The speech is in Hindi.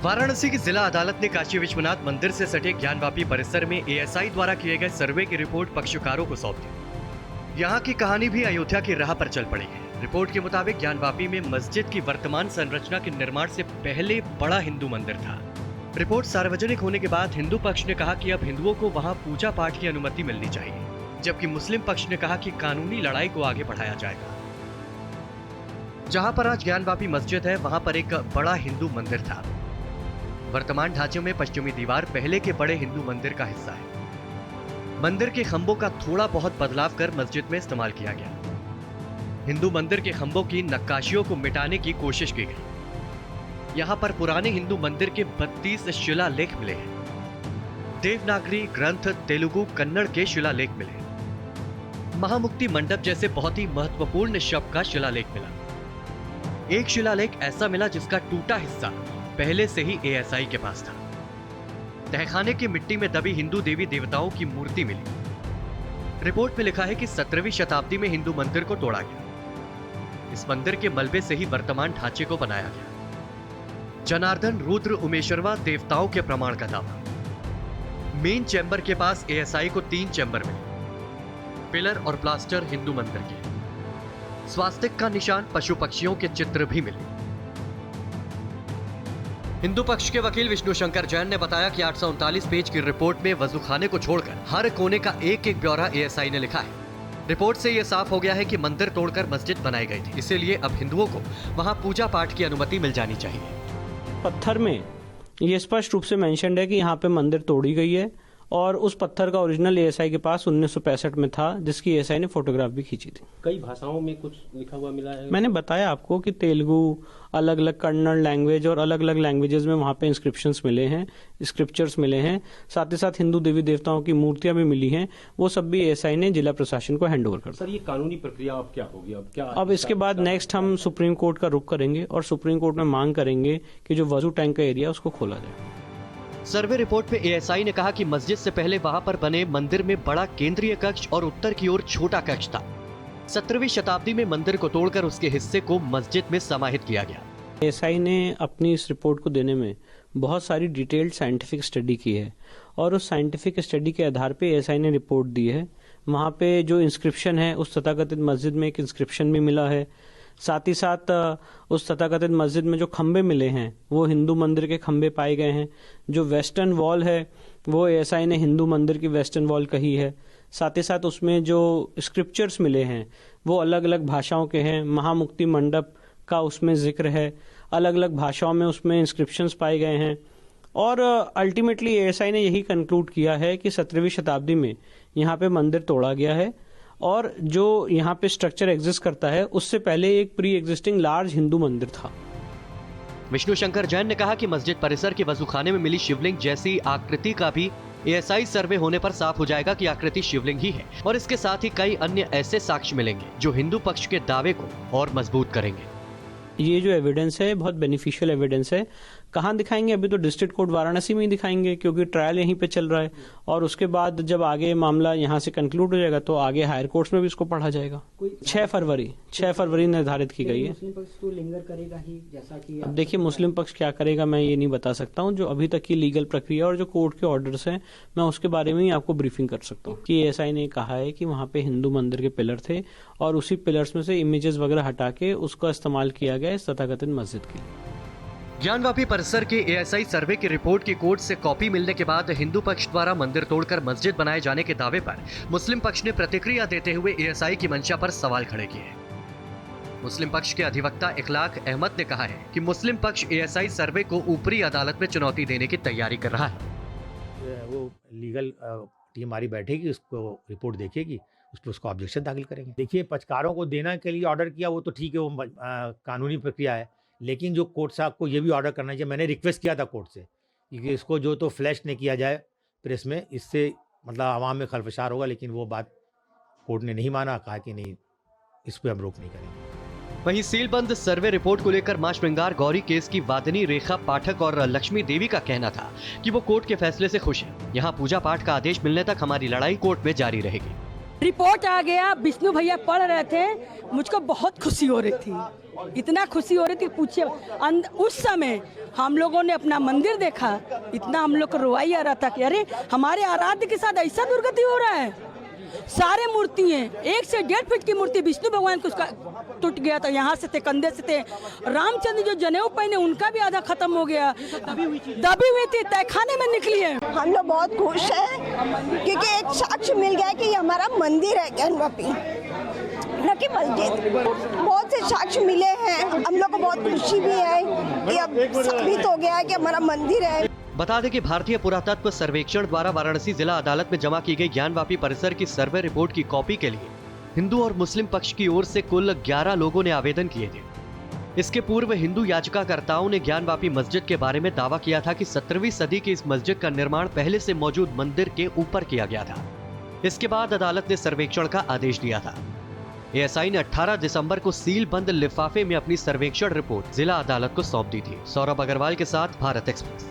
वाराणसी की जिला अदालत ने काशी विश्वनाथ मंदिर से सटे ज्ञानवापी परिसर में एएसआई द्वारा किए गए सर्वे की रिपोर्ट पक्षकारों को सौंप दी। यहाँ की कहानी भी अयोध्या की राह पर चल पड़ी है। रिपोर्ट के मुताबिक ज्ञानवापी में मस्जिद की वर्तमान संरचना के निर्माण से पहले बड़ा हिंदू मंदिर था। रिपोर्ट सार्वजनिक होने के बाद हिंदू पक्ष ने कहा कि अब हिंदुओं को वहाँ पूजा पाठ की अनुमति मिलनी चाहिए, जबकि मुस्लिम पक्ष ने कहा कि कानूनी लड़ाई को आगे बढ़ाया जाएगा। जहाँ पर आज ज्ञानवापी मस्जिद है, वहाँ पर एक बड़ा हिंदू मंदिर था। वर्तमान ढांचे में पश्चिमी दीवार पहले के बड़े हिंदू मंदिर का हिस्सा है। मंदिर के खंभों का थोड़ा बहुत बदलाव कर मस्जिद में इस्तेमाल किया गया। हिंदू मंदिर के खंभों की नक्काशियों को मिटाने की कोशिश की गई। यहाँ पर पुराने हिंदू मंदिर के 32 शिलालेख मिले हैं। देवनागरी ग्रंथ, तेलुगु, कन्नड़ के शिलालेख मिले। महामुक्ति मंडप जैसे बहुत ही महत्वपूर्ण शब्द का शिलालेख मिला। एक शिलालेख ऐसा मिला जिसका टूटा हिस्सा पहले से ही एएसआई के पास था। तहखाने की मिट्टी में दबी हिंदू देवी देवताओं की मूर्ति मिली। रिपोर्ट में लिखा है कि 17वीं शताब्दी में हिंदू मंदिर को तोड़ा गया। इस मंदिर के मलबे से ही वर्तमान ढांचे को बनाया गया। जनार्दन, रुद्र, उमेश्वरवा देवताओं के प्रमाण का दावा। मेन चैम्बर के पास एएसआई को 3 चैम्बर मिले। पिलर और प्लास्टर हिंदू मंदिर के। स्वास्तिक का निशान, पशु पक्षियों के चित्र भी मिले। हिंदू पक्ष के वकील विष्णु शंकर जैन ने बताया कि 839 पेज की रिपोर्ट में वजूखाने को छोड़कर हर कोने का एक एक ब्यौरा एएसआई ने लिखा है। रिपोर्ट से यह साफ हो गया है कि मंदिर तोड़कर मस्जिद बनाई गई थी, इसीलिए अब हिंदुओं को वहां पूजा पाठ की अनुमति मिल जानी चाहिए। पत्थर में ये स्पष्ट रूप से मेंशन्ड है कि यहाँ पे मंदिर तोड़ी गई है और उस पत्थर का ओरिजिनल एएसआई के पास 1965 में था, जिसकी एएसआई ने फोटोग्राफ भी खींची थी। कई भाषाओं में कुछ लिखा हुआ मिला है। मैंने बताया आपको कि तेलुगु, अलग अलग कन्नड़ लैंग्वेज और अलग अलग लैंग्वेजेस में वहाँ पे इंस्क्रिप्शंस मिले हैं, स्क्रिप्चर्स मिले हैं। साथ ही साथ हिंदू देवी देवताओं की मूर्तियां भी मिली हैं। वो सब भी एएसआई ने जिला प्रशासन को हैंड ओवर कर दिया। सर, ये कानूनी प्रक्रिया अब क्या होगी? अब इसके बाद नेक्स्ट हम सुप्रीम कोर्ट का रुख करेंगे और सुप्रीम कोर्ट में मांग करेंगे कि जो वजू टैंक का एरिया उसको खोला जाए। सर्वे रिपोर्ट में एएसआई ने कहा कि मस्जिद से पहले वहां पर बने मंदिर में बड़ा केंद्रीय कक्ष और उत्तर की ओर छोटा कक्ष था। 17वीं शताब्दी में मंदिर को तोड़कर उसके हिस्से को मस्जिद में समाहित किया गया। एएसआई ने अपनी इस रिपोर्ट को देने में बहुत सारी डिटेल्ड साइंटिफिक स्टडी की है और उस साइंटिफिक स्टडी के आधार पे एएसआई ने रिपोर्ट दी है। वहाँ पे जो इंस्क्रिप्शन है, उस तथाकथित मस्जिद में एक इंस्क्रिप्शन भी मिला है। साथ ही साथ उस तथाकथित मस्जिद में जो खंबे मिले हैं वो हिंदू मंदिर के खंबे पाए गए हैं। जो वेस्टर्न वॉल है वो एएसआई ने हिंदू मंदिर की वेस्टर्न वॉल कही है। साथ ही साथ उसमें जो स्क्रिप्चर्स मिले हैं वो अलग अलग भाषाओं के हैं। महामुक्ति मंडप का उसमें जिक्र है, अलग अलग भाषाओं में उसमें इंस्क्रिप्शंस पाए गए हैं। और अल्टीमेटली एएसआई ने यही कंक्लूड किया है कि 17वीं शताब्दी में यहाँ पे मंदिर तोड़ा गया है और जो यहाँ पे स्ट्रक्चर एग्जिस्ट करता है उससे पहले एक प्री एग्जिस्टिंग लार्ज हिंदू मंदिर था। विष्णु शंकर जैन ने कहा कि मस्जिद परिसर के वजूखाने में मिली शिवलिंग जैसी आकृति का भी एएसआई सर्वे होने पर साफ हो जाएगा कि आकृति शिवलिंग ही है और इसके साथ ही कई अन्य ऐसे साक्ष्य मिलेंगे जो हिंदू पक्ष के दावे को और मजबूत करेंगे। ये जो एविडेंस है बहुत बेनिफिशियल एविडेंस है। कहाँ दिखाएंगे? अभी तो डिस्ट्रिक्ट कोर्ट वाराणसी में ही दिखाएंगे क्योंकि ट्रायल यहीं पे चल रहा है और उसके बाद जब आगे मामला यहाँ से कंक्लूड हो जाएगा तो आगे हायर कोर्ट्स में भी इसको पढ़ा जाएगा। 6 फरवरी निर्धारित की गई है। मुस्लिम पक्ष तो लिंगर करेगा ही, जैसा कि अब देखिए मुस्लिम पक्ष क्या करेगा मैं ये नहीं बता सकता हूँ। जो अभी तक की लीगल प्रक्रिया और जो कोर्ट के ऑर्डर्स हैं मैं उसके बारे में ही आपको ब्रीफिंग कर सकता हूँ कि एएसआई ने कहा है कि वहाँ पे हिंदू मंदिर के पिलर थे और उसी पिलर्स में से इमेजेस वगैरह हटा के उसका इस्तेमाल किया गया इस तथाकथित मस्जिद के लिए। ज्ञानवापी परिसर के एएसआई सर्वे की रिपोर्ट की कोर्ट से कॉपी मिलने के बाद हिंदू पक्ष द्वारा मंदिर तोड़कर मस्जिद बनाए जाने के दावे पर मुस्लिम पक्ष ने प्रतिक्रिया देते हुए एएसआई की मंशा पर सवाल खड़े किए। मुस्लिम पक्ष के अधिवक्ता इखलाक अहमद ने कहा है कि मुस्लिम पक्ष एएसआई सर्वे को ऊपरी अदालत में चुनौती देने की तैयारी कर रहा है। वो लीगल टीम हमारी बैठेगी, उसको रिपोर्ट देखेगी, उस पर उसको ऑब्जेक्शन दाखिल करेंगे। देखिए, पक्षकारों को देने के लिए ऑर्डर किया वो तो ठीक है, वो कानूनी प्रक्रिया है, लेकिन जो कोर्ट साहब को ये भी ऑर्डर करना चाहिए। मैंने रिक्वेस्ट किया था कोर्ट से कि इसको जो तो फ्लैश नहीं किया जाए प्रेस में, इससे मतलब आवाम में खलफशार होगा, लेकिन वो बात कोर्ट ने नहीं माना। कहा कि नहीं, इस पर हम रोक नहीं करेंगे। वहीं सीलबंद सर्वे रिपोर्ट को लेकर मां श्रृंगार गौरी केस की वादिनी रेखा पाठक और लक्ष्मी देवी का कहना था कि वो कोर्ट के फैसले से खुश है। यहाँ पूजा पाठ का आदेश मिलने तक हमारी लड़ाई कोर्ट में जारी रहेगी। रिपोर्ट आ गया, विष्णु भैया पढ़ रहे थे, मुझको बहुत खुशी हो रही थी, इतना खुशी हो रही थी पूछिए। उस समय हम लोगों ने अपना मंदिर देखा, इतना हम लोग को रोवाई आ रहा था कि अरे हमारे आराध्य के साथ ऐसा दुर्गति हो रहा है। सारे मूर्ति हैं, 1 से 1.5 फीट की मूर्ति विष्णु भगवान को उसका टूट गया था, यहाँ से थे, कंधे से थे। रामचंद्र जो जनेऊ पहने उनका भी आधा खत्म हो गया, दबी हुई थी, तहखाने में निकली है। हम लोग बहुत खुश हैं क्योंकि एक साक्ष्य मिल गया कि ये हमारा मंदिर है ज्ञानवापी, न कि मस्जिद। बहुत से साक्ष्य मिले हैं, हम लोग को बहुत खुशी भी है कि अब साबित हो गया है कि हमारा मंदिर है। बता दें कि भारतीय पुरातत्व सर्वेक्षण द्वारा वाराणसी जिला अदालत में जमा की गई ज्ञानवापी परिसर की सर्वे रिपोर्ट की कॉपी के लिए हिंदू और मुस्लिम पक्ष की ओर से कुल 11 लोगों ने आवेदन किए थे। इसके पूर्व हिंदू याचिकाकर्ताओं ने ज्ञानवापी मस्जिद के बारे में दावा किया था कि 17वीं सदी की इस मस्जिद का निर्माण पहले से मौजूद मंदिर के ऊपर किया गया था। इसके बाद अदालत ने सर्वेक्षण का आदेश दिया था। एएसआई ने 18 दिसंबर को सील बंद लिफाफे में अपनी सर्वेक्षण रिपोर्ट जिला अदालत को सौंप दी थी। सौरभ अग्रवाल के साथ भारत एक्सप्रेस।